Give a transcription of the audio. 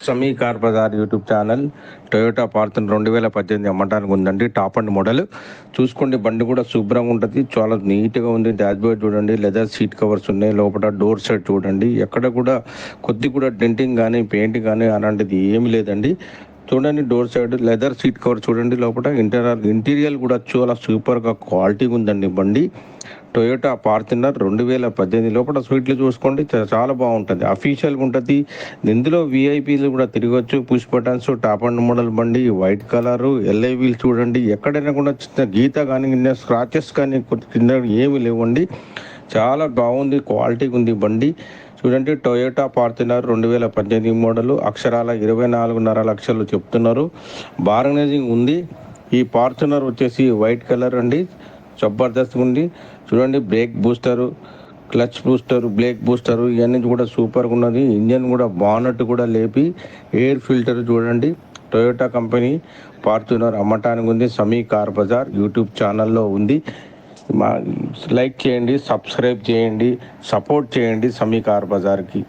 సమీ car Bazar YouTube channel. Toyota Fortuner 2018 అమ్మటానికి ఉందండి. Top and model చూసుకోండి. బండి కూడా శుభ్రంగా ఉంటుంది, చాలా నీట్గా ఉంది. డాష్బోర్డ్ చూడండి, లెదర్ సీట్ కవర్స్ ఉన్నాయి. లోపల డోర్ సెట్ చూడండి, ఎక్కడ కూడా కొద్ది కూడా డెంటింగ్ కానీ పెయింట్ కానీ అలాంటిది ఏమి లేదండి. చూడండి, door side leather seat cover చూడండి. లోపల ఇంటీరియర్ కూడా చాలా సూపర్గా క్వాలిటీగా ఉందండి బండి. టొయోటా ఫార్చునర్ 2018 లోపల స్వీట్లు చూసుకోండి, చాలా బాగుంటుంది, అఫీషియల్గా ఉంటుంది. ఇందులో విఐపీలు కూడా తిరగచ్చు. Push buttons, top and model బండి, వైట్ కలరు, ఎల్ఐ వీల్ చూడండి. ఎక్కడైనా కూడా చిన్న గీత కానీ స్క్రాచెస్ కానీ కింద ఏమి లేవండి. చాలా బాగుంది, క్వాలిటీగా ఉంది బండి. చూడండి, టొయోటా ఫార్చునర్ 2018 మోడలు. అక్షరాల 24.5 లక్షలు చెప్తున్నారు. బార్గనైజింగ్ ఉంది. ఈ ఫార్చునర్ వచ్చేసి వైట్ కలర్ అండి, జబర్దస్త్ ఉంది. చూడండి, break booster, clutch booster, break booster ఇవన్నీ కూడా సూపర్గా ఉన్నది. ఇంజన్ కూడా బానట్ కూడా లేపి, ఎయిర్ ఫిల్టర్ చూడండి. టొయోటా కంపెనీ ఫార్చునర్ అమ్మటానికి ఉంది. సమీ కార్ బజార్ యూట్యూబ్ ఛానల్లో ఉంది. లైక్ చేయండి, సబ్స్క్రైబ్ చేయండి, సపోర్ట్ చేయండి సమీ కార్ బజార్కి.